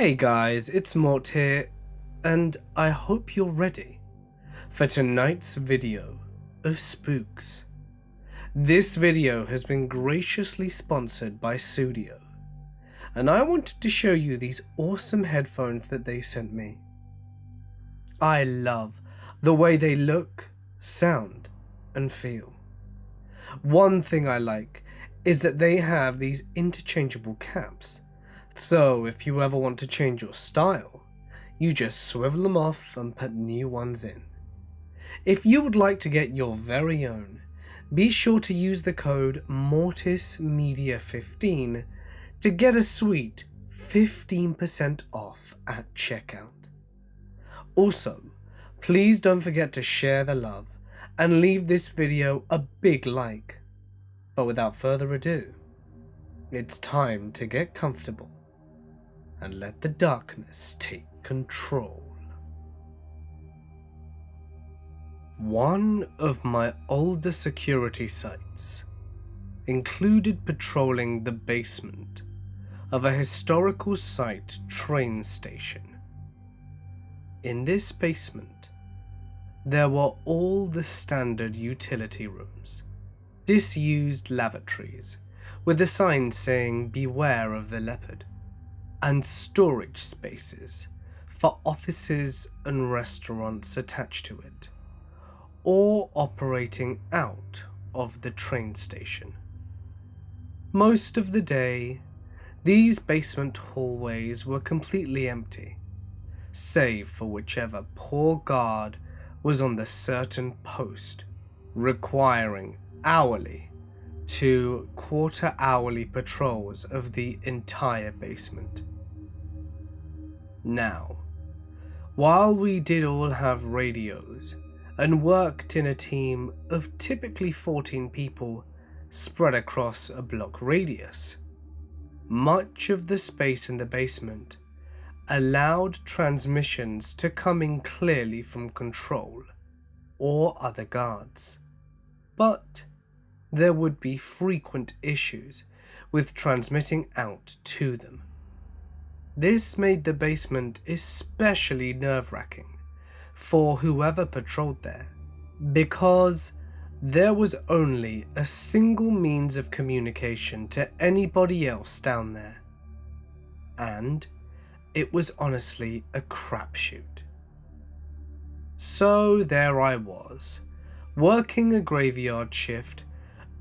Hey guys, it's Mort here, and I hope you're ready for tonight's video of spooks. This video has been graciously sponsored by Studio, and I wanted to show you these awesome headphones that they sent me. I love the way they look, sound, and feel. One thing I like is that they have these interchangeable caps. So if you ever want to change your style, you just swivel them off and put new ones in. If you would like to get your very own, be sure to use the code MortisMedia15 to get a sweet 15% off at checkout. Also, please don't forget to share the love and leave this video a big like. But without further ado, it's time to get comfortable and let the darkness take control. One of my older security sites included patrolling the basement of a historical site train station. In this basement, there were all the standard utility rooms, disused lavatories with a sign saying "Beware of the Leopard," and storage spaces for offices and restaurants attached to it, or operating out of the train station. Most of the day, these basement hallways were completely empty, save for whichever poor guard was on the certain post, requiring hourly to quarter-hourly patrols of the entire basement. Now, while we did all have radios and worked in a team of typically 14 people spread across a block radius, much of the space in the basement allowed transmissions to come in clearly from control or other guards, but there would be frequent issues with transmitting out to them. This made the basement especially nerve-wracking for whoever patrolled there, because there was only a single means of communication to anybody else down there, and it was honestly a crapshoot. So there I was, working a graveyard shift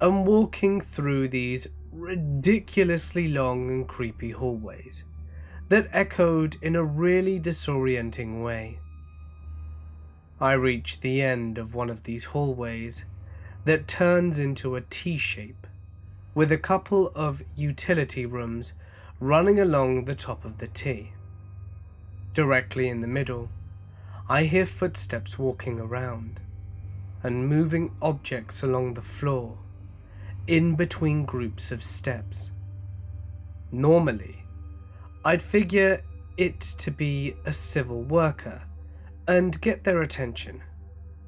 and walking through these ridiculously long and creepy hallways that echoed in a really disorienting way. I reached the end of one of these hallways that turns into a T-shape, with a couple of utility rooms running along the top of the T. Directly in the middle, I hear footsteps walking around and moving objects along the floor in between groups of steps. Normally, I'd figure it to be a civil worker and get their attention,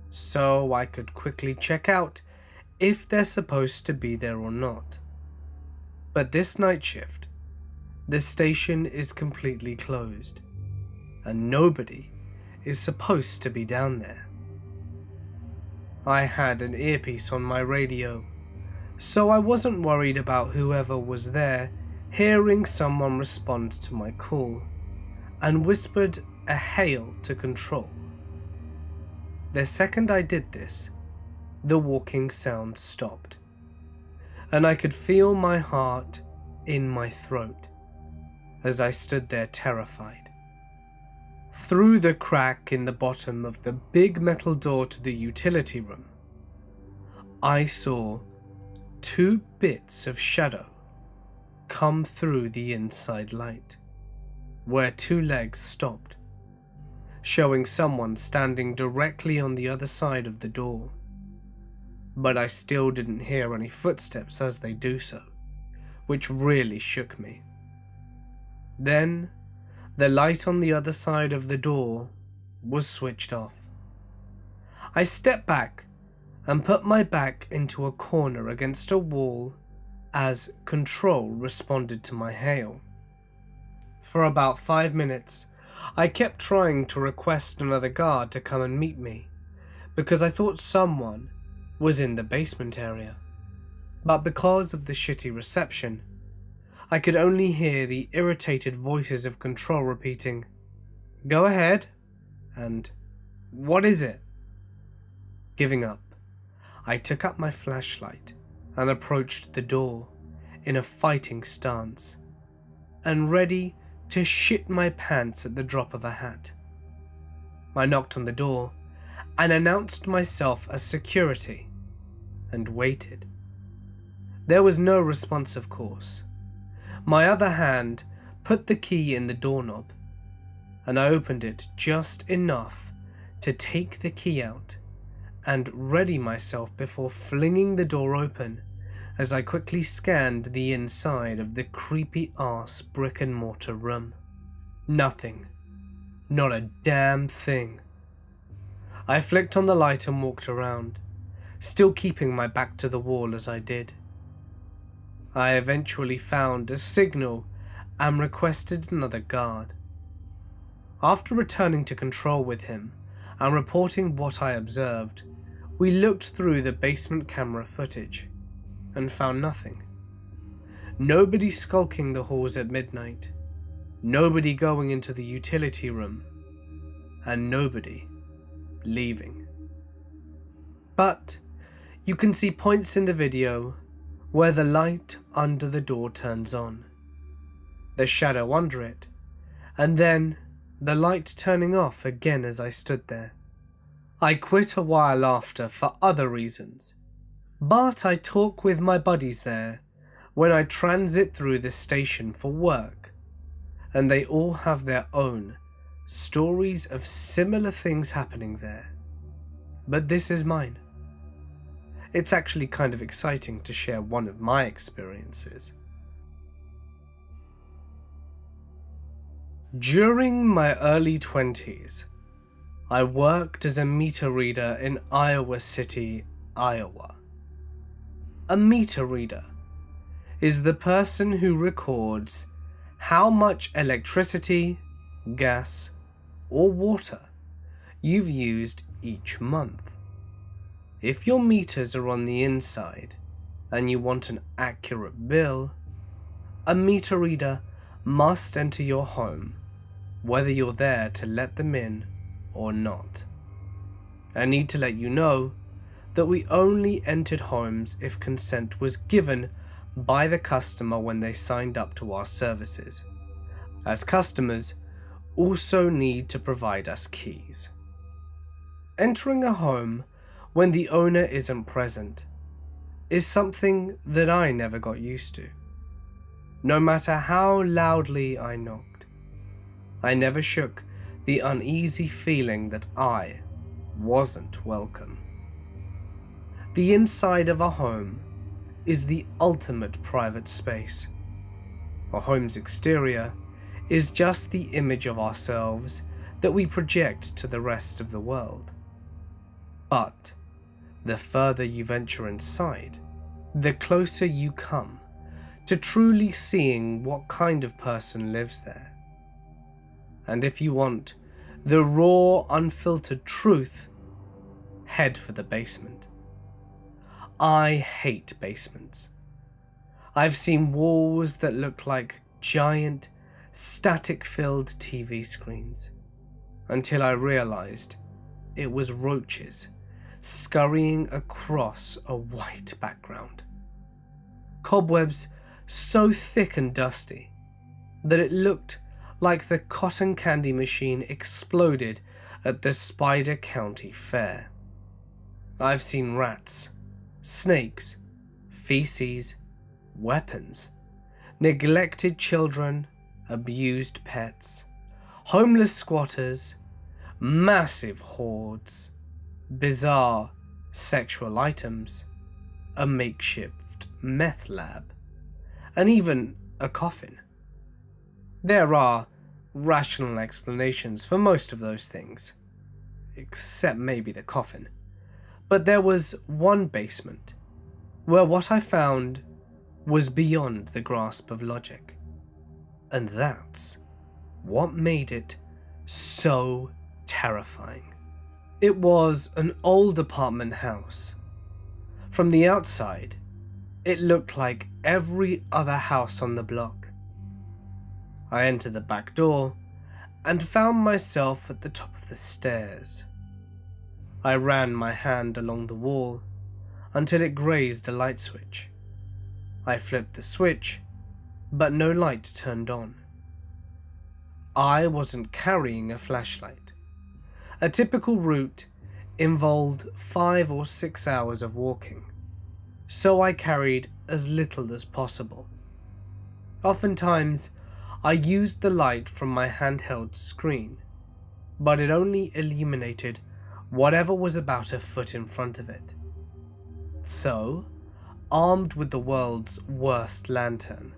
so I could quickly check out if they're supposed to be there or not. But this night shift, the station is completely closed, and nobody is supposed to be down there. I had an earpiece on my radio, so I wasn't worried about whoever was there hearing someone respond to my call, and whispered a hail to control. The second I did this, the walking sound stopped, and I could feel my heart in my throat as I stood there terrified. Through the crack in the bottom of the big metal door to the utility room, I saw two bits of shadow come through the inside light, where two legs stopped, showing someone standing directly on the other side of the door. But I still didn't hear any footsteps as they do so, which really shook me. Then, the light on the other side of the door was switched off. I stepped back and put my back into a corner against a wall as control responded to my hail. For about 5 minutes, I kept trying to request another guard to come and meet me, because I thought someone was in the basement area. But because of the shitty reception, I could only hear the irritated voices of control repeating, "Go ahead," and "What is it?" Giving up, I took up my flashlight and approached the door in a fighting stance, and ready to shit my pants at the drop of a hat. I knocked on the door and announced myself as security and waited. There was no response, of course. My other hand put the key in the doorknob, and I opened it just enough to take the key out and ready myself before flinging the door open as I quickly scanned the inside of the creepy-ass brick-and-mortar room. Nothing. Not a damn thing. I flicked on the light and walked around, still keeping my back to the wall as I did. I eventually found a signal and requested another guard. After returning to control with him and reporting what I observed, we looked through the basement camera footage and found nothing. Nobody skulking the halls at midnight, nobody going into the utility room, and nobody leaving. But you can see points in the video where the light under the door turns on, the shadow under it, and then the light turning off again as I stood there. I quit a while after for other reasons, but I talk with my buddies there when I transit through the station for work, and they all have their own stories of similar things happening there. But this is mine. It's actually kind of exciting to share one of my experiences. During my early 20s, I worked as a meter reader in Iowa City, Iowa. A meter reader is the person who records how much electricity, gas, or water you've used each month. If your meters are on the inside and you want an accurate bill, a meter reader must enter your home, whether you're there to let them in or not. I need to let you know that we only entered homes if consent was given by the customer when they signed up to our services, as customers also need to provide us keys. Entering a home when the owner isn't present is something that I never got used to. No matter how loudly I knocked, I never shook the uneasy feeling that I wasn't welcome. The inside of a home is the ultimate private space. A home's exterior is just the image of ourselves that we project to the rest of the world. But the further you venture inside, the closer you come to truly seeing what kind of person lives there. And if you want the raw, unfiltered truth, head for the basement. I hate basements. I've seen walls that look like giant, static-filled TV screens, until I realized it was roaches scurrying across a white background. Cobwebs so thick and dusty that it looked like the cotton candy machine exploded at the Spider County Fair. I've seen rats, snakes, feces, weapons, neglected children, abused pets, homeless squatters, massive hoards, bizarre sexual items, a makeshift meth lab, and even a coffin. There are rational explanations for most of those things, except maybe the coffin. But there was one basement where what I found was beyond the grasp of logic. And that's what made it so terrifying. It was an old apartment house. From the outside, it looked like every other house on the block. I entered the back door and found myself at the top of the stairs. I ran my hand along the wall until it grazed a light switch. I flipped the switch, but no light turned on. I wasn't carrying a flashlight. A typical route involved 5 or 6 hours of walking, so I carried as little as possible. Oftentimes, I used the light from my handheld screen, but it only illuminated whatever was about a foot in front of it. So, armed with the world's worst lantern,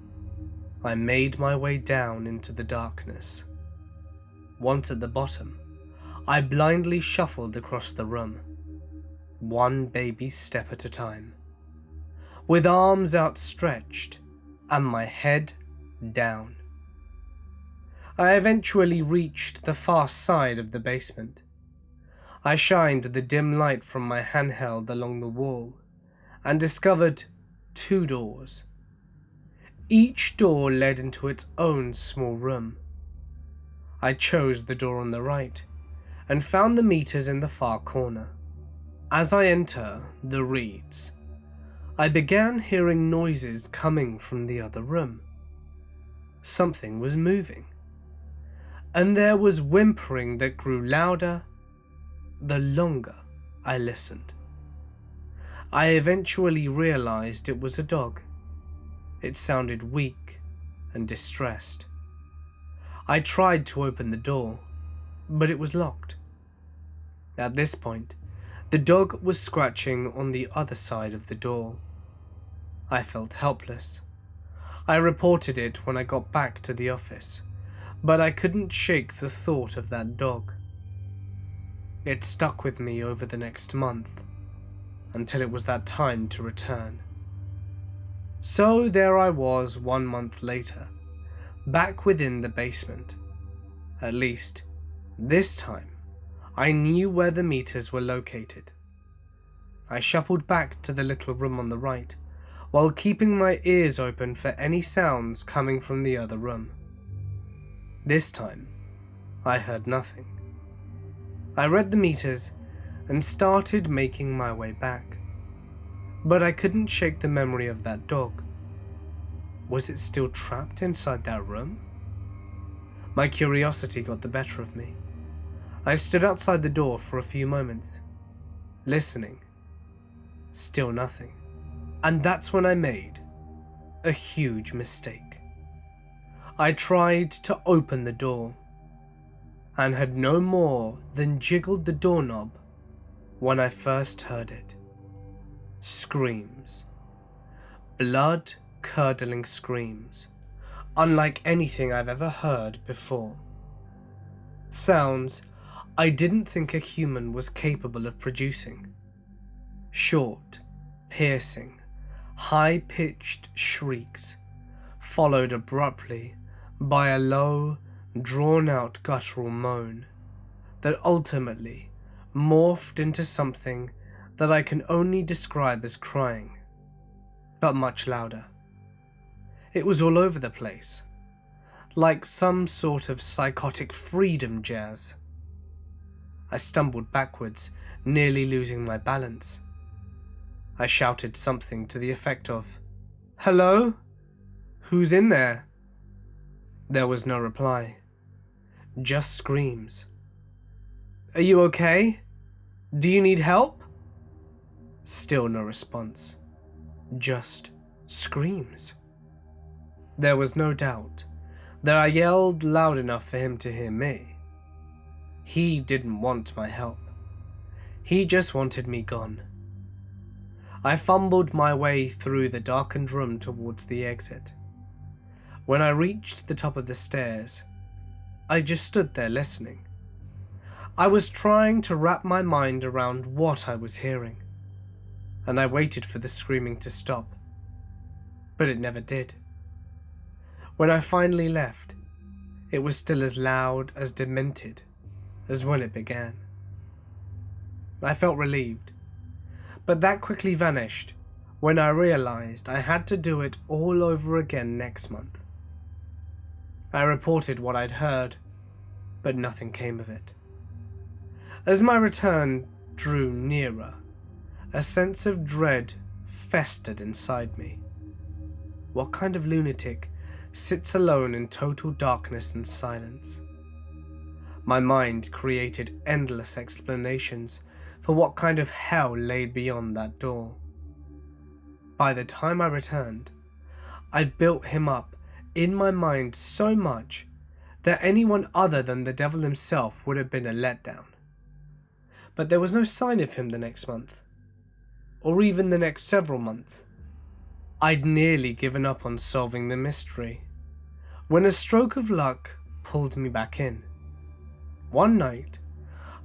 I made my way down into the darkness. Once at the bottom, I blindly shuffled across the room, one baby step at a time, with arms outstretched and my head down. I eventually reached the far side of the basement. I shined the dim light from my handheld along the wall and discovered 2 doors. Each door led into its own small room. I chose the door on the right and found the meters in the far corner. As I enter the reads, I began hearing noises coming from the other room. Something was moving, and there was whimpering that grew louder the longer I listened. I eventually realized it was a dog. It sounded weak and distressed. I tried to open the door, but it was locked. At this point, the dog was scratching on the other side of the door. I felt helpless. I reported it when I got back to the office, but I couldn't shake the thought of that dog. It stuck with me over the next month, until it was that time to return. So there I was 1 month later, back within the basement. At least, this time, I knew where the meters were located. I shuffled back to the little room on the right, while keeping my ears open for any sounds coming from the other room. This time, I heard nothing. I read the meters and started making my way back, but I couldn't shake the memory of that dog. Was it still trapped inside that room? My curiosity got the better of me. I stood outside the door for a few moments, listening. Still nothing. And that's when I made a huge mistake. I tried to open the door, and had no more than jiggled the doorknob when I first heard it. Screams. Blood-curdling screams, unlike anything I've ever heard before. Sounds I didn't think a human was capable of producing. Short, piercing, high-pitched shrieks, followed abruptly by a low, drawn-out guttural moan that ultimately morphed into something that I can only describe as crying, but much louder. It was all over the place, like some sort of psychotic freedom jazz. I stumbled backwards, nearly losing my balance. I shouted something to the effect of, "Hello? Who's in there?" There was no reply, just screams. "Are you okay? Do you need help?" Still no response, just screams. There was no doubt that I yelled loud enough for him to hear me. He didn't want my help. He just wanted me gone. I fumbled my way through the darkened room towards the exit. When I reached the top of the stairs, I just stood there listening. I was trying to wrap my mind around what I was hearing, and I waited for the screaming to stop, but it never did. When I finally left, it was still as loud, as demented as when it began. I felt relieved, but that quickly vanished when I realized I had to do it all over again next month. I reported what I'd heard, but nothing came of it. As my return drew nearer, a sense of dread festered inside me. What kind of lunatic sits alone in total darkness and silence? My mind created endless explanations for what kind of hell lay beyond that door. By the time I returned, I'd built him up in my mind so much that anyone other than the devil himself would have been a letdown. But there was no sign of him the next month, or even the next several months. I'd nearly given up on solving the mystery, when a stroke of luck pulled me back in. One night,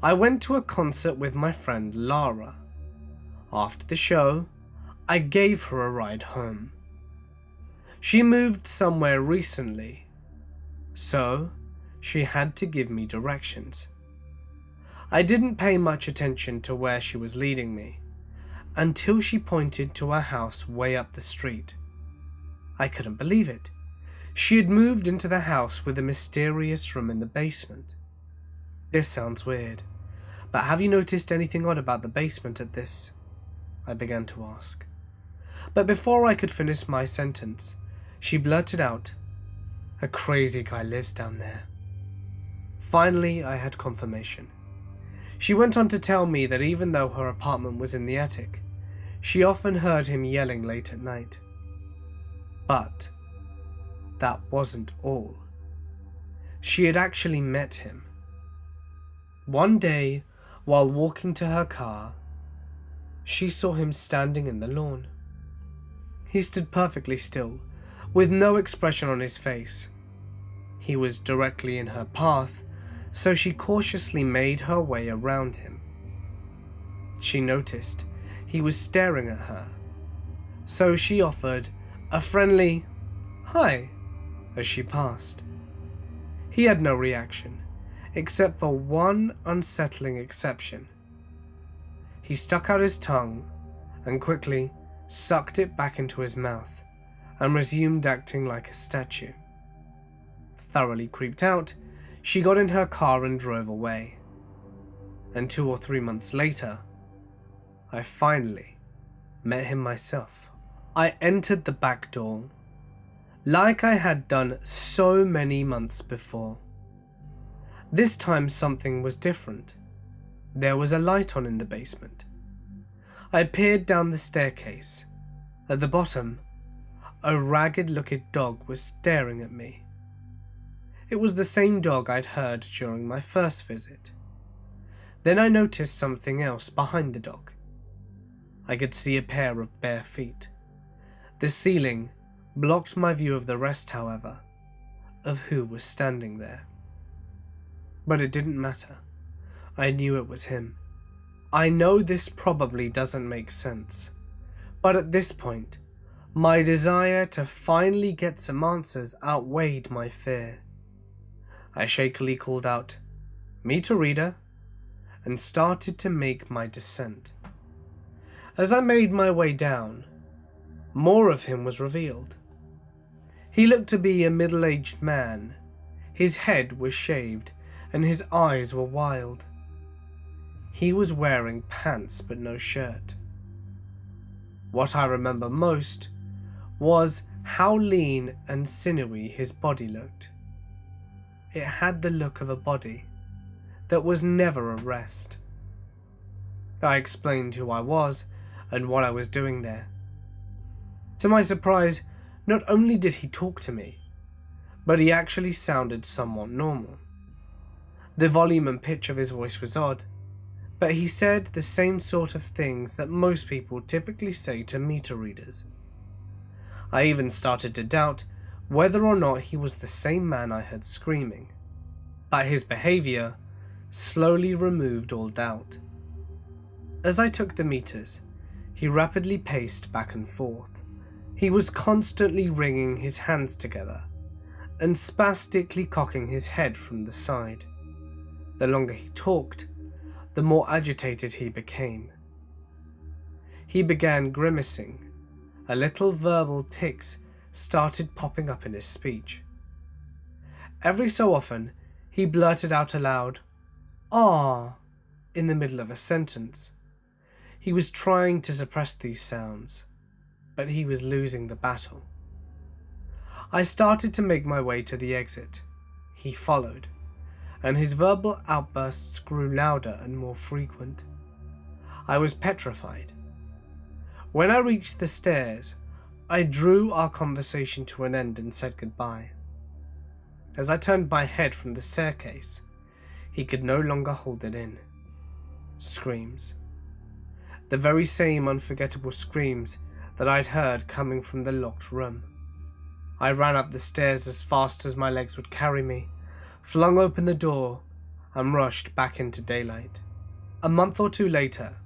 I went to a concert with my friend Lara. After the show, I gave her a ride home. She moved somewhere recently, so she had to give me directions. I didn't pay much attention to where she was leading me, until she pointed to a house way up the street. I couldn't believe it. She had moved into the house with a mysterious room in the basement. This sounds weird, but have you noticed anything odd about the basement at this? I began to ask. But before I could finish my sentence, she blurted out, "A crazy guy lives down there." Finally, I had confirmation. She went on to tell me that even though her apartment was in the attic, she often heard him yelling late at night. But that wasn't all. She had actually met him. One day, while walking to her car, she saw him standing in the lawn. He stood perfectly still, with no expression on his face. He was directly in her path, so she cautiously made her way around him. She noticed he was staring at her, so she offered a friendly "Hi" as she passed. He had no reaction, except for one unsettling exception. He stuck out his tongue and quickly sucked it back into his mouth and resumed acting like a statue. Thoroughly creeped out, she got in her car and drove away. And 2 or 3 months later, I finally met him myself. I entered the back door, like I had done so many months before. This time something was different. There was a light on in the basement. I peered down the staircase. At the bottom, a ragged-looking dog was staring at me. It was the same dog I'd heard during my first visit. Then I noticed something else behind the dog. I could see a pair of bare feet. The ceiling blocked my view of the rest, however, of who was standing there. But it didn't matter. I knew it was him. I know this probably doesn't make sense, but at this point, my desire to finally get some answers outweighed my fear. I shakily called out, "Meter reader," and started to make my descent. As I made my way down, more of him was revealed. He looked to be a middle-aged man. His head was shaved, and his eyes were wild. He was wearing pants but no shirt. What I remember most was how lean and sinewy his body looked. It had the look of a body that was never at rest. I explained who I was and what I was doing there. To my surprise, not only did he talk to me, but he actually sounded somewhat normal. The volume and pitch of his voice was odd, but he said the same sort of things that most people typically say to meter readers. I even started to doubt whether or not he was the same man I heard screaming, but his behavior slowly removed all doubt. As I took the meters, he rapidly paced back and forth. He was constantly wringing his hands together, and spastically cocking his head from the side. The longer he talked, the more agitated he became. He began grimacing. A little verbal tics started popping up in his speech. Every so often, he blurted out aloud, "Ah," in the middle of a sentence. He was trying to suppress these sounds, but he was losing the battle. I started to make my way to the exit. He followed, and his verbal outbursts grew louder and more frequent. I was petrified. When I reached the stairs, I drew our conversation to an end and said goodbye. As I turned my head from the staircase, he could no longer hold it in. Screams. The very same unforgettable screams that I'd heard coming from the locked room. I ran up the stairs as fast as my legs would carry me, flung open the door, and rushed back into daylight. A month or two later,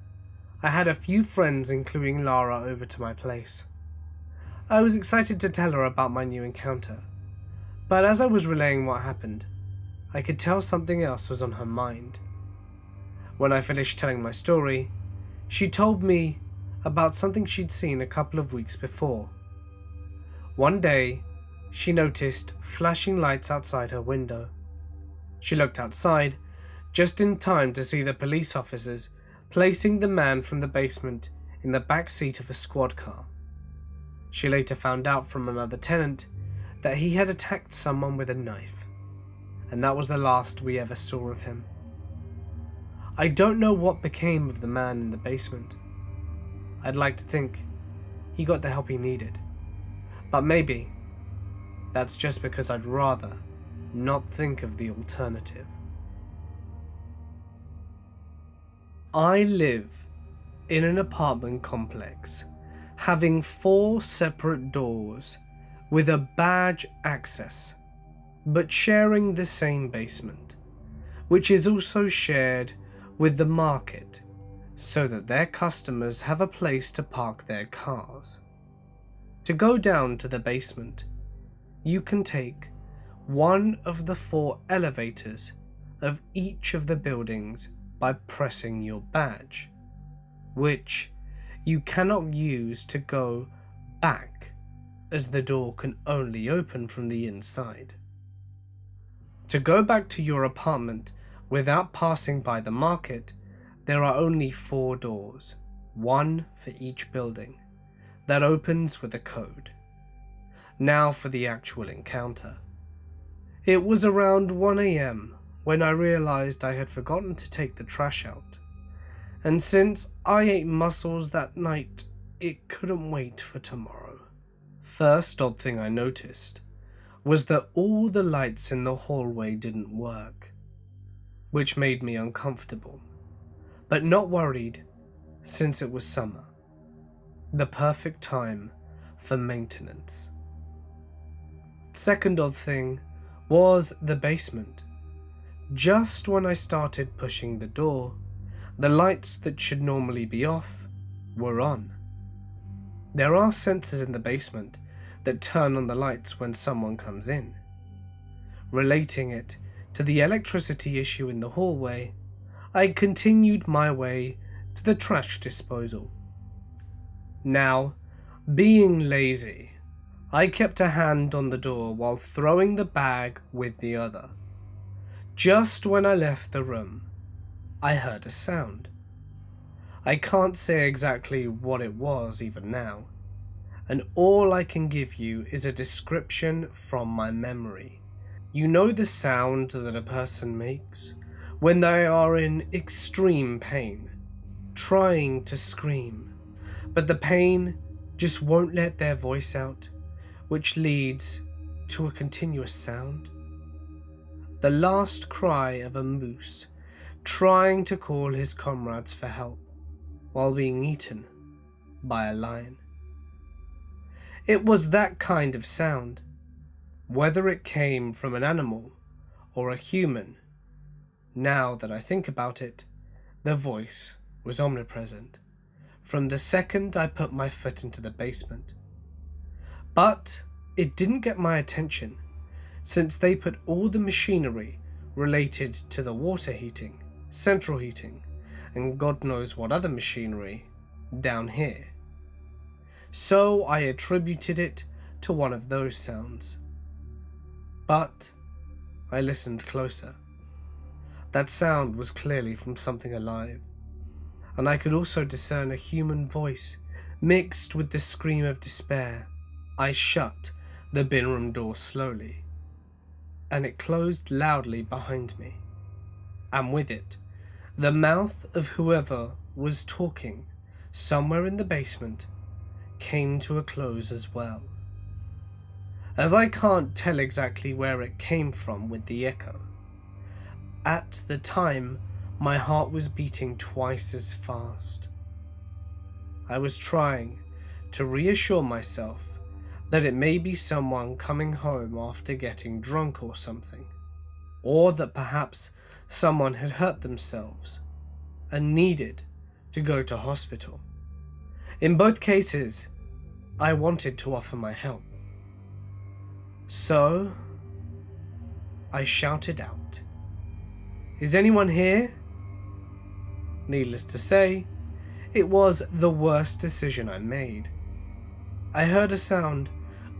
I had a few friends, including Lara, over to my place. I was excited to tell her about my new encounter, but as I was relaying what happened, I could tell something else was on her mind. When I finished telling my story, she told me about something she'd seen a couple of weeks before. One day, she noticed flashing lights outside her window. She looked outside, just in time to see the police officers placing the man from the basement in the back seat of a squad car. She later found out from another tenant that he had attacked someone with a knife, and that was the last we ever saw of him. I don't know what became of the man in the basement. I'd like to think he got the help he needed, but maybe that's just because I'd rather not think of the alternative. I live in an apartment complex having 4 separate doors with a badge access, but sharing the same basement, which is also shared with the market so that their customers have a place to park their cars. To go down to the basement, you can take one of the 4 elevators of each of the buildings by pressing your badge, which you cannot use to go back as the door can only open from the inside. To go back to your apartment without passing by the market, there are only 4 doors, one for each building, that opens with a code. Now for the actual encounter. It was around 1 AM when I realized I had forgotten to take the trash out, and since I ate mussels that night, it couldn't wait for tomorrow. First odd thing I noticed was that all the lights in the hallway didn't work, which made me uncomfortable, but not worried since it was summer, the perfect time for maintenance. Second odd thing was the basement. Just when I started pushing the door, the lights that should normally be off were on. There are sensors in the basement that turn on the lights when someone comes in. Relating it to the electricity issue in the hallway, I continued my way to the trash disposal. Now, being lazy, I kept a hand on the door while throwing the bag with the other. Just when I left the room, I heard a sound. I can't say exactly what it was even now, and all I can give you is a description from my memory. You know the sound that a person makes when they are in extreme pain, trying to scream, but the pain just won't let their voice out, which leads to a continuous sound? The last cry of a moose trying to call his comrades for help while being eaten by a lion. It was that kind of sound, whether it came from an animal or a human. Now that I think about it, the voice was omnipresent from the second I put my foot into the basement. But it didn't get my attention since they put all the machinery related to the water heating, central heating, and God knows what other machinery down here. So I attributed it to one of those sounds. But I listened closer. That sound was clearly from something alive, and I could also discern a human voice mixed with the scream of despair. I shut the bin room door slowly, and it closed loudly behind me, and with it, the mouth of whoever was talking somewhere in the basement came to a close as well. As I can't tell exactly where it came from with the echo, at the time my heart was beating twice as fast. I was trying to reassure myself that it may be someone coming home after getting drunk or something, or that perhaps someone had hurt themselves and needed to go to hospital. In both cases, I wanted to offer my help. So, I shouted out, "Is anyone here?" Needless to say, it was the worst decision I made. I heard a sound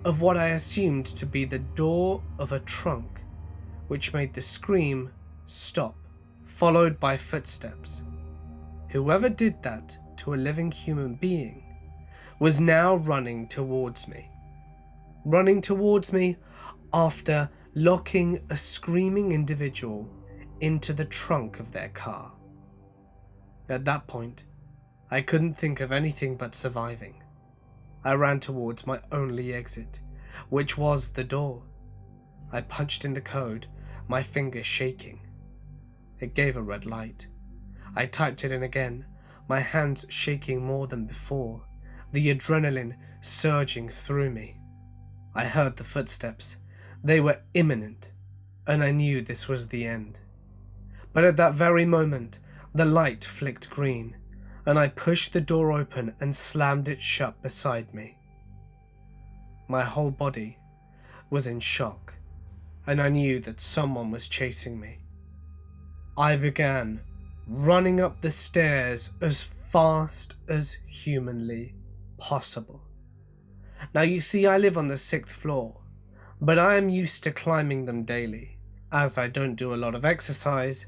of what I assumed to be the door of a trunk, which made the scream stop, followed by footsteps. Whoever did that to a living human being was now running towards me after locking a screaming individual into the trunk of their car. At that point, I couldn't think of anything but surviving. I ran towards my only exit, which was the door. I punched in the code, my fingers shaking. It gave a red light. I typed it in again, my hands shaking more than before, the adrenaline surging through me. I heard the footsteps. They were imminent, and I knew this was the end. But at that very moment, the light flicked green, and I pushed the door open and slammed it shut beside me. My whole body was in shock, and I knew that someone was chasing me. I began running up the stairs as fast as humanly possible. Now you see, I live on the 6th floor, but I am used to climbing them daily. As I don't do a lot of exercise,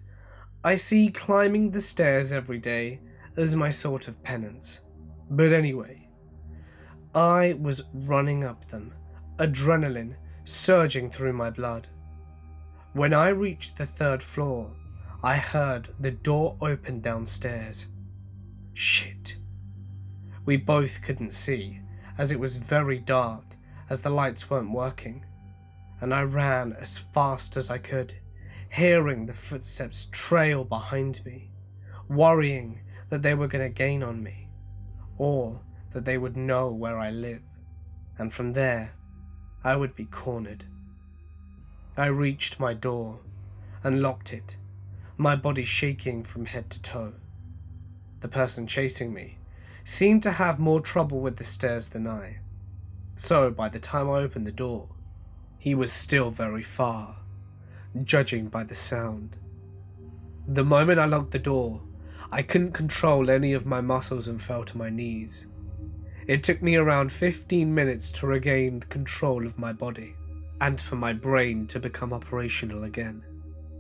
I see climbing the stairs every day as my sort of penance. But anyway, I was running up them, adrenaline surging through my blood. When I reached the 3rd floor, I heard the door open downstairs. Shit. We both couldn't see, as it was very dark, as the lights weren't working, and I ran as fast as I could, hearing the footsteps trail behind me, worrying that they were going to gain on me, or that they would know where I live, and from there, I would be cornered. I reached my door and locked it, my body shaking from head to toe. The person chasing me seemed to have more trouble with the stairs than I, so by the time I opened the door, he was still very far, judging by the sound. The moment I locked the door, I couldn't control any of my muscles and fell to my knees. It took me around 15 minutes to regain control of my body, and for my brain to become operational again.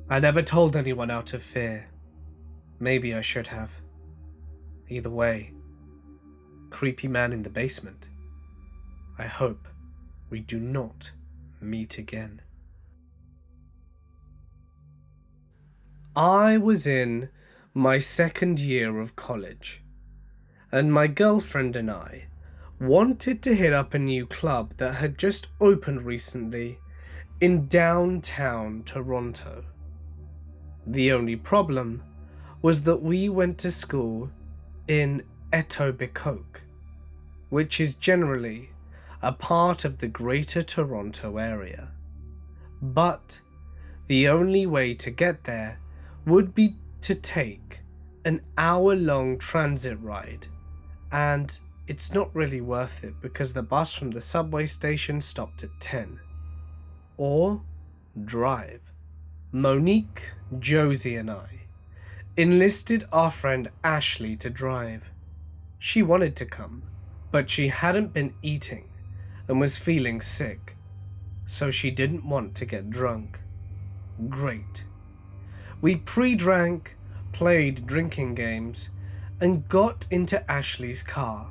I never told anyone out of fear. Maybe I should have. Either way, creepy man in the basement. I hope we do not meet again. I was in my 2nd year of college, and my girlfriend and I wanted to hit up a new club that had just opened recently in downtown Toronto. The only problem was that we went to school in Etobicoke, which is generally a part of the Greater Toronto area. But the only way to get there would be to take an hour-long transit ride, and it's not really worth it because the bus from the subway station stopped at 10. Or drive. Monique, Josie, and I enlisted our friend Ashley to drive. She wanted to come, but she hadn't been eating and was feeling sick, so she didn't want to get drunk. Great. We pre-drank, played drinking games, and got into Ashley's car,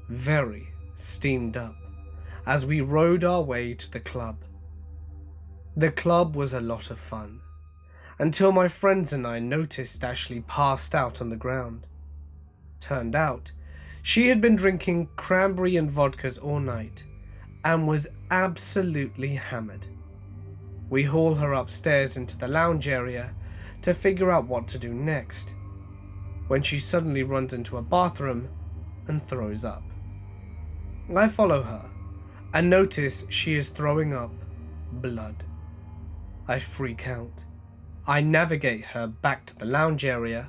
very steamed up, as we rode our way to the club. The club was a lot of fun, until my friends and I noticed Ashley passed out on the ground. Turned out, she had been drinking cranberry and vodkas all night, and was absolutely hammered. We haul her upstairs into the lounge area to figure out what to do next, when she suddenly runs into a bathroom and throws up. I follow her and notice she is throwing up blood. I freak out. I navigate her back to the lounge area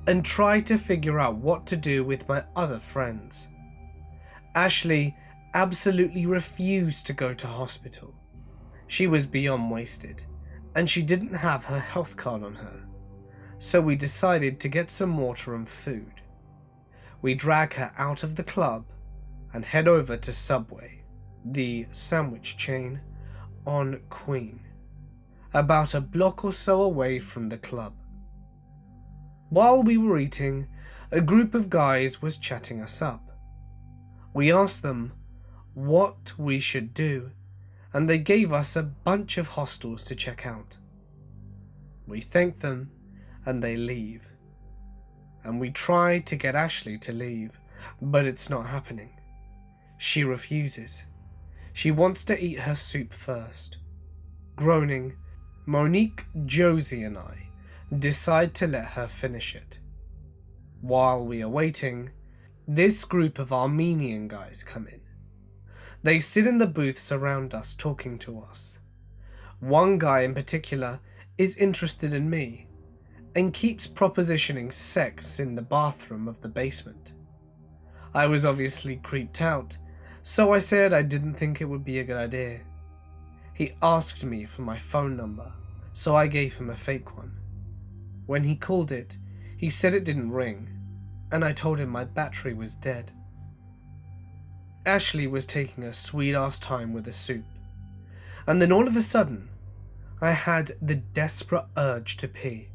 and try to figure out what to do with my other friends. Ashley absolutely refused to go to hospital. She was beyond wasted, and she didn't have her health card on her, so we decided to get some water and food. We drag her out of the club and head over to Subway, the sandwich chain, on Queen, about a block or so away from the club. While we were eating, a group of guys was chatting us up. We asked them what we should do, and they gave us a bunch of hostels to check out. We thank them and they leave. And we try to get Ashley to leave, but it's not happening. She refuses. She wants to eat her soup first. Groaning, Monique, Josie, and I decide to let her finish it. While we are waiting, this group of Armenian guys come in. They sit in the booths around us talking to us. One guy in particular is interested in me and keeps propositioning sex in the bathroom of the basement. I was obviously creeped out, so I said I didn't think it would be a good idea. He asked me for my phone number, so I gave him a fake one. When he called it, he said it didn't ring, and I told him my battery was dead. Ashley was taking a sweet-ass time with the soup, and then all of a sudden, I had the desperate urge to pee.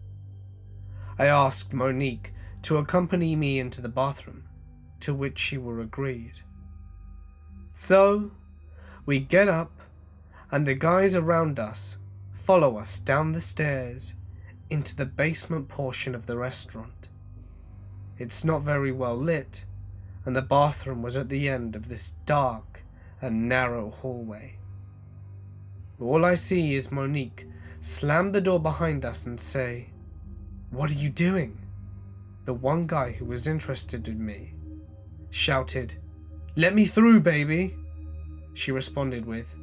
I asked Monique to accompany me into the bathroom, to which she agreed. So, we get up, and the guys around us follow us down the stairs into the basement portion of the restaurant. It's not very well lit, and the bathroom was at the end of this dark and narrow hallway. All I see is Monique slam the door behind us and say, "What are you doing?" The one guy who was interested in me shouted, "Let me through, baby." She responded with,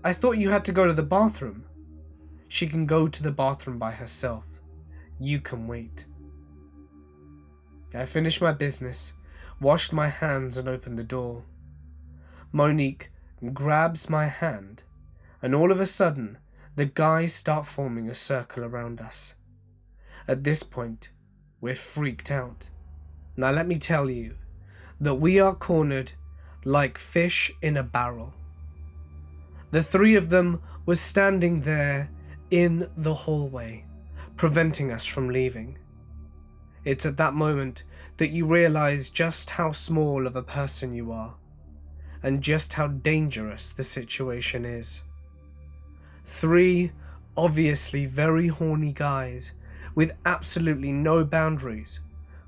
"I thought you had to go to the bathroom." "She can go to the bathroom by herself. You can wait." I finished my business, washed my hands and opened the door. Monique grabs my hand, and all of a sudden, the guys start forming a circle around us. At this point, we're freaked out. Now let me tell you that we are cornered like fish in a barrel. The three of them were standing there in the hallway, preventing us from leaving. It's at that moment that you realize just how small of a person you are, and just how dangerous the situation is. Three obviously very horny guys with absolutely no boundaries,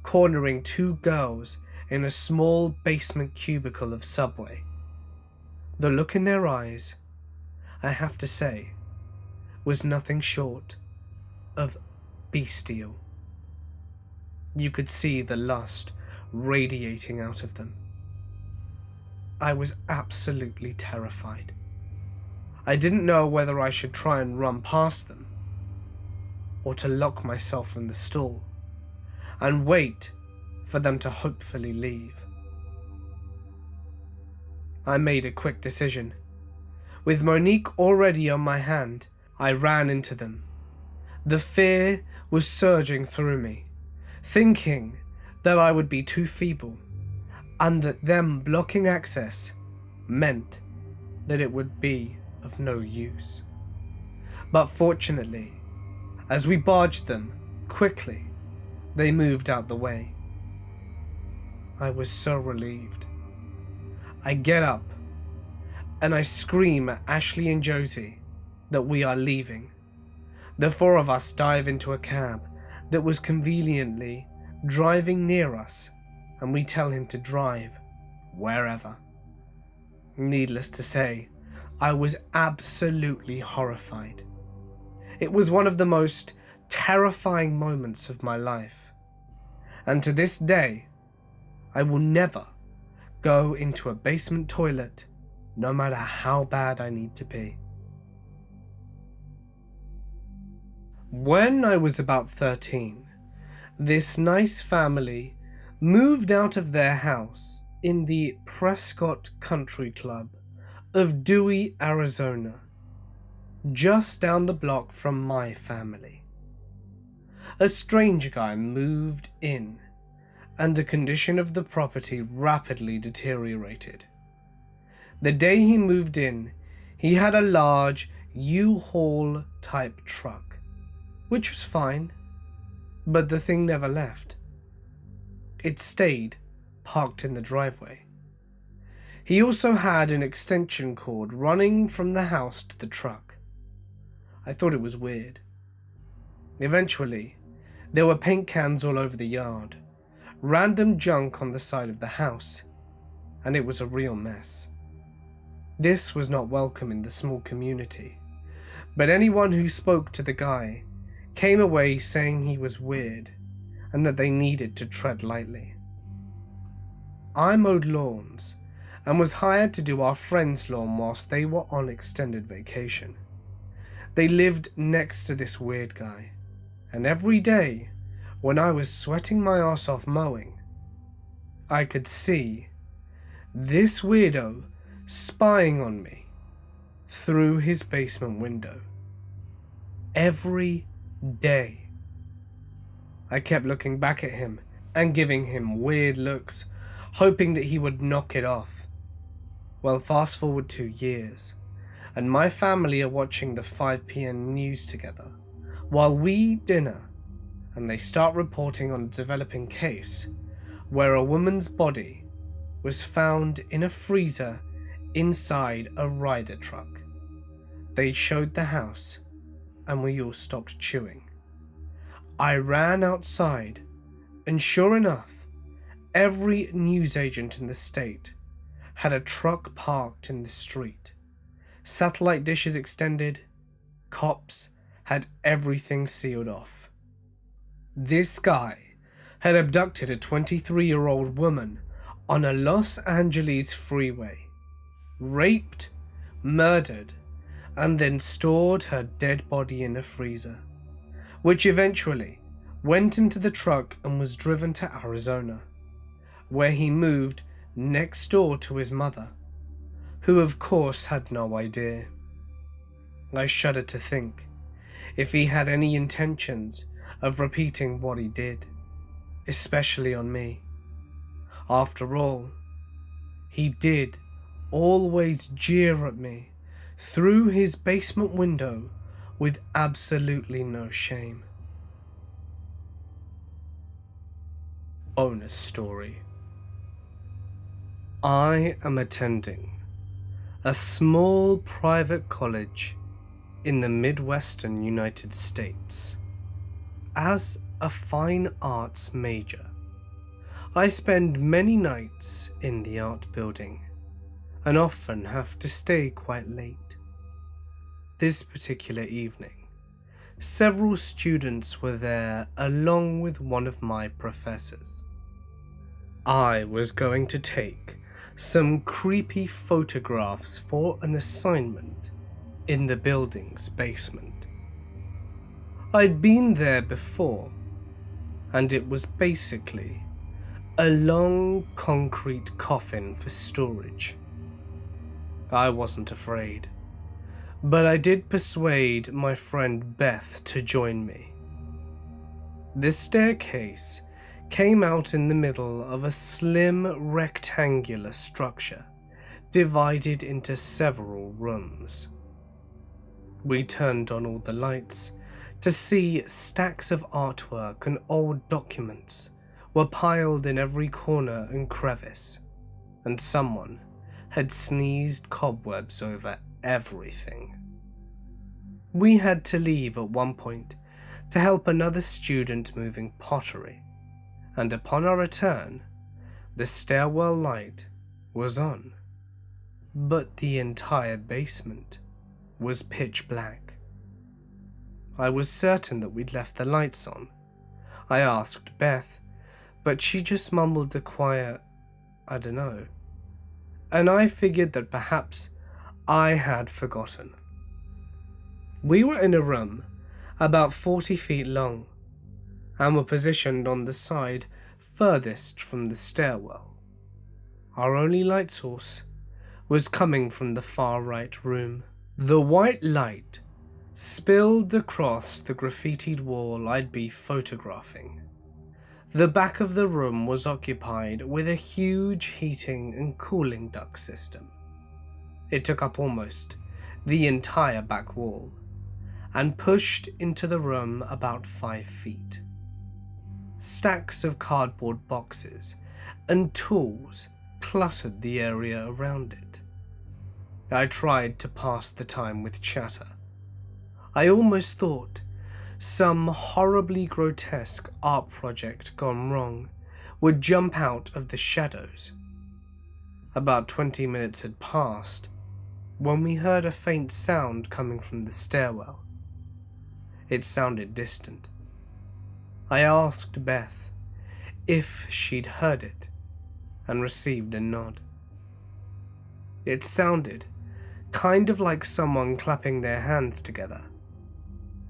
cornering two girls in a small basement cubicle of Subway. The look in their eyes, I have to say, was nothing short of bestial. You could see the lust radiating out of them. I was absolutely terrified. I didn't know whether I should try and run past them, or to lock myself in the stall and wait for them to hopefully leave. I made a quick decision. With Monique already on my hand, I ran into them. The fear was surging through me, thinking that I would be too feeble, and that them blocking access meant that it would be of no use. But fortunately, as we barged them quickly, they moved out the way. I was so relieved. I get up and I scream at Ashley and Josie that we are leaving. The four of us dive into a cab that was conveniently driving near us, and we tell him to drive wherever. Needless to say, I was absolutely horrified. It was one of the most terrifying moments of my life, and to this day, I will never go into a basement toilet, no matter how bad I need to pee. When I was about 13, this nice family moved out of their house in the Prescott Country Club of Dewey, Arizona, just down the block from my family. A strange guy moved in, and the condition of the property rapidly deteriorated. The day he moved in, he had a large U-Haul type truck, which was fine, but the thing never left. It stayed parked in the driveway. He also had an extension cord running from the house to the truck. I thought it was weird. Eventually, there were paint cans all over the yard, random junk on the side of the house, and it was a real mess. This was not welcome in the small community, but anyone who spoke to the guy came away saying he was weird and that they needed to tread lightly. I mowed lawns and was hired to do our friend's lawn whilst they were on extended vacation. They lived next to this weird guy, and every day when I was sweating my ass off mowing, I could see this weirdo spying on me through his basement window. Every day. I kept looking back at him and giving him weird looks, hoping that he would knock it off. Well, fast forward 2 years, and my family are watching the 5 p.m. news together while we eat dinner, and they start reporting on a developing case where a woman's body was found in a freezer inside a Ryder truck. They showed the house, and we all stopped chewing. I ran outside, and sure enough, every newsagent in the state had a truck parked in the street. Satellite dishes extended. Cops had everything sealed off. This guy had abducted a 23-year-old woman on a Los Angeles freeway, raped, murdered, and then stored her dead body in a freezer, which eventually went into the truck and was driven to Arizona, where he moved next door to his mother, who of course had no idea. I shudder to think if he had any intentions of repeating what he did, especially on me. After all, he did always jeer at me through his basement window with absolutely no shame. Bonus story. I am attending a small private college in the Midwestern United States. As a fine arts major, I spend many nights in the art building and often have to stay quite late. This particular evening, several students were there along with one of my professors. I was going to take some creepy photographs for an assignment in the building's basement. I'd been there before, and it was basically a long concrete coffin for storage. I wasn't afraid. but I did persuade my friend Beth to join me. This staircase came out in the middle of a slim rectangular structure, divided into several rooms. We turned on all the lights to see stacks of artwork and old documents were piled in every corner and crevice, and someone had sneezed cobwebs over everything. We had to leave at one point to help another student moving pottery, and upon our return, the stairwell light was on, but the entire basement was pitch black. I was certain that we'd left the lights on. I asked Beth, but she just mumbled a quiet, "I don't know," and I figured that perhaps I had forgotten. We were in a room about 40 feet long, and were positioned on the side furthest from the stairwell. Our only light source was coming from the far right room. The white light spilled across the graffitied wall I'd be photographing. The back of the room was occupied with a huge heating and cooling duct system. It took up almost the entire back wall, and pushed into the room about 5 feet. Stacks of cardboard boxes and tools cluttered the area around it. I tried to pass the time with chatter. I almost thought some horribly grotesque art project gone wrong would jump out of the shadows. About 20 minutes had passed when we heard a faint sound coming from the stairwell. It sounded distant. I asked Beth if she'd heard it, and received a nod. It sounded kind of like someone clapping their hands together,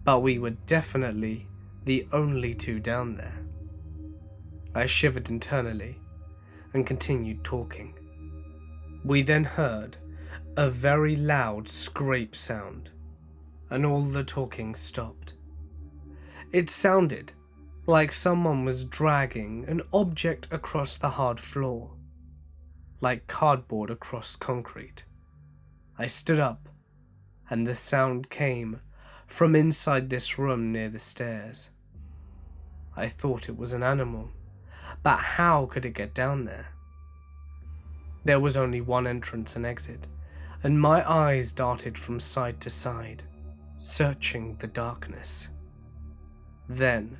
but we were definitely the only two down there. I shivered internally and continued talking. We then heard a very loud scrape sound, and all the talking stopped. It sounded like someone was dragging an object across the hard floor, like cardboard across concrete. I stood up, and the sound came from inside this room near the stairs. I thought it was an animal, but how could it get down there? There was only one entrance and exit, and my eyes darted from side to side, searching the darkness. Then,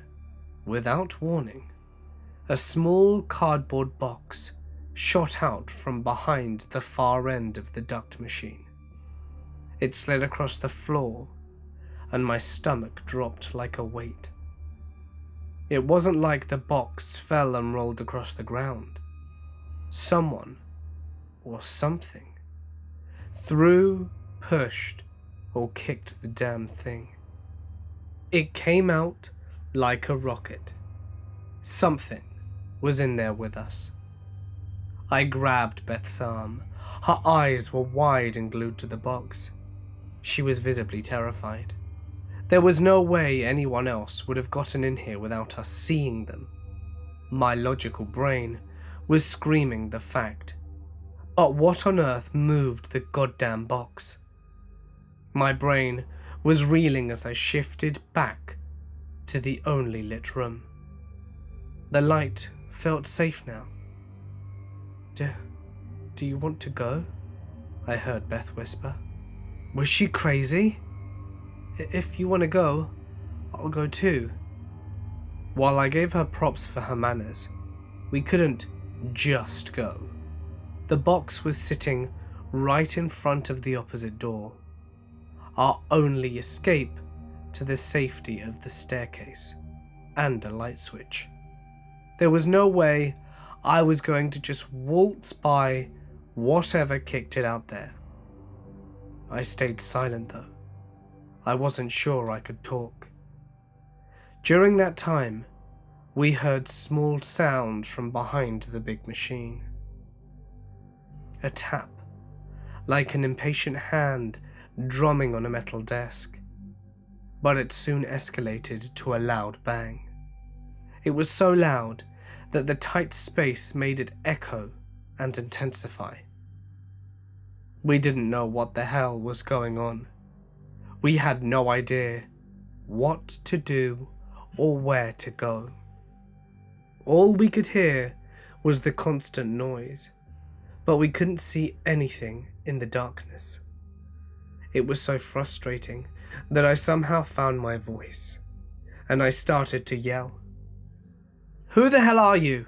without warning, a small cardboard box shot out from behind the far end of the duct machine. It slid across the floor, and my stomach dropped like a weight. It wasn't like the box fell and rolled across the ground. Someone, or something, threw, pushed, or kicked the damn thing. It came out like a rocket. Something was in there with us. I grabbed Beth's arm. Her eyes were wide and glued to the box. She was visibly terrified. There was no way anyone else would have gotten in here without us seeing them. My logical brain was screaming the fact. But what on earth moved the goddamn box? My brain was reeling as I shifted back to the only lit room. The light felt safe now. Do you want to go?" I heard Beth whisper. Was she crazy? "If you want to go, I'll go too." While I gave her props for her manners, we couldn't just go. The box was sitting right in front of the opposite door, our only escape to the safety of the staircase and a light switch. There was no way I was going to just waltz by whatever kicked it out there. I stayed silent though. I wasn't sure I could talk. During that time, we heard small sounds from behind the big machine. A tap, like an impatient hand drumming on a metal desk. But it soon escalated to a loud bang. It was so loud that the tight space made it echo and intensify. We didn't know what the hell was going on. We had no idea what to do or where to go. All we could hear was the constant noise, but we couldn't see anything in the darkness. It was so frustrating that I somehow found my voice, and I started to yell. "Who the hell are you?"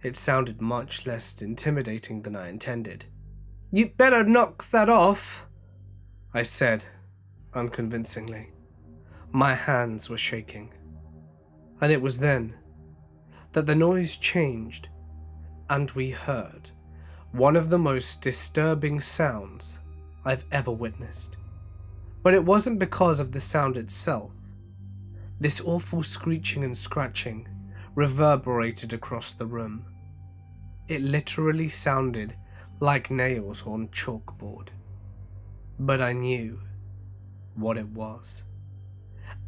It sounded much less intimidating than I intended. "You'd better knock that off," I said, unconvincingly. My hands were shaking. And it was then that the noise changed, and we heard one of the most disturbing sounds I've ever witnessed. But it wasn't because of the sound itself. This awful screeching and scratching reverberated across the room. It literally sounded like nails on chalkboard. But I knew what it was,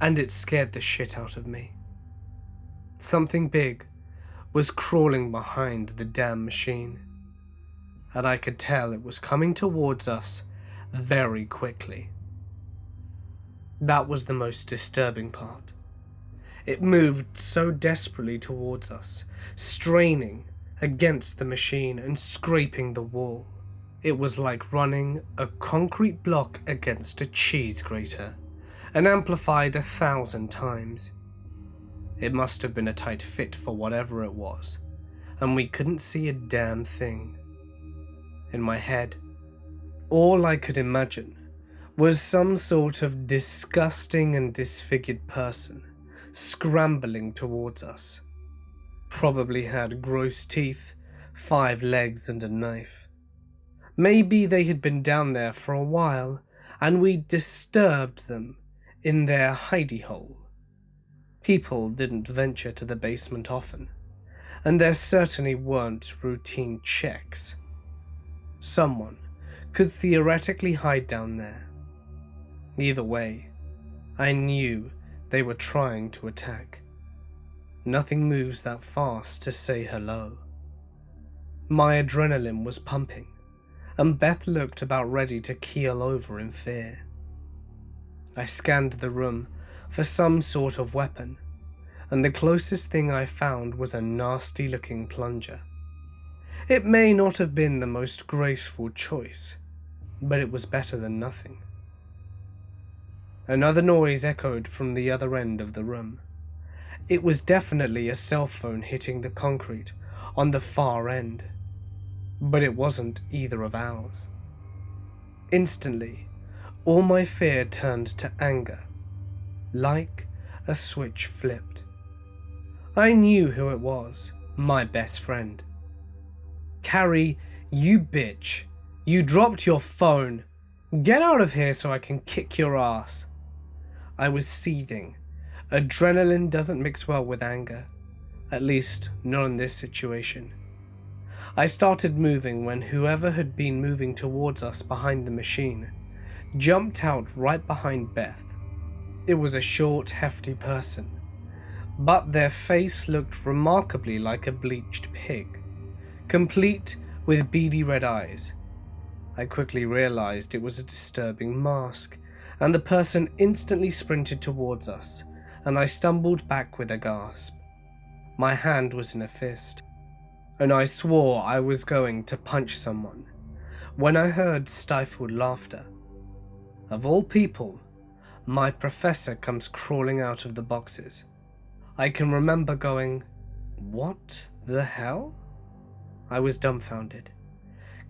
and it scared the shit out of me. Something big was crawling behind the damn machine, and I could tell it was coming towards us very quickly. That was the most disturbing part. It moved so desperately towards us, straining against the machine and scraping the wall. It was like running a concrete block against a cheese grater, and amplified 1,000 times. It must have been a tight fit for whatever it was, and we couldn't see a damn thing. In my head, all I could imagine was some sort of disgusting and disfigured person scrambling towards us. Probably had gross teeth, 5 legs and a knife. Maybe they had been down there for a while and we disturbed them in their hidey hole. People didn't venture to the basement often, and there certainly weren't routine checks. Someone could theoretically hide down there. Either way, I knew they were trying to attack. Nothing moves that fast to say hello. My adrenaline was pumping, and Beth looked about ready to keel over in fear. I scanned the room for some sort of weapon, and the closest thing I found was a nasty-looking plunger. It may not have been the most graceful choice, but it was better than nothing. Another noise echoed from the other end of the room. It was definitely a cell phone hitting the concrete on the far end, but it wasn't either of ours. Instantly, all my fear turned to anger, like a switch flipped. I knew who it was, my best friend. "Carrie, you bitch, you dropped your phone. Get out of here so I can kick your ass." I was seething. Adrenaline doesn't mix well with anger, at least not in this situation. I started moving when whoever had been moving towards us behind the machine jumped out right behind Beth. It was a short, hefty person, but their face looked remarkably like a bleached pig, complete with beady red eyes. I quickly realized it was a disturbing mask, and the person instantly sprinted towards us, and I stumbled back with a gasp. My hand was in a fist, and I swore I was going to punch someone, when I heard stifled laughter. Of all people, my professor comes crawling out of the boxes. I can remember going, "What the hell?" I was dumbfounded.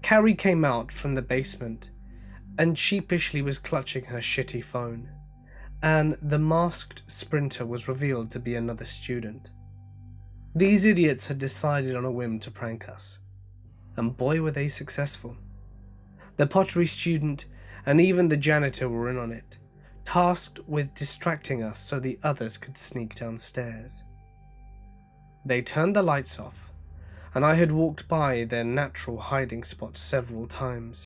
Carrie came out from the basement and sheepishly was clutching her shitty phone, and the masked sprinter was revealed to be another student. These idiots had decided on a whim to prank us, and boy were they successful. The pottery student and even the janitor were in on it, tasked with distracting us so the others could sneak downstairs. They turned the lights off, and I had walked by their natural hiding spots several times.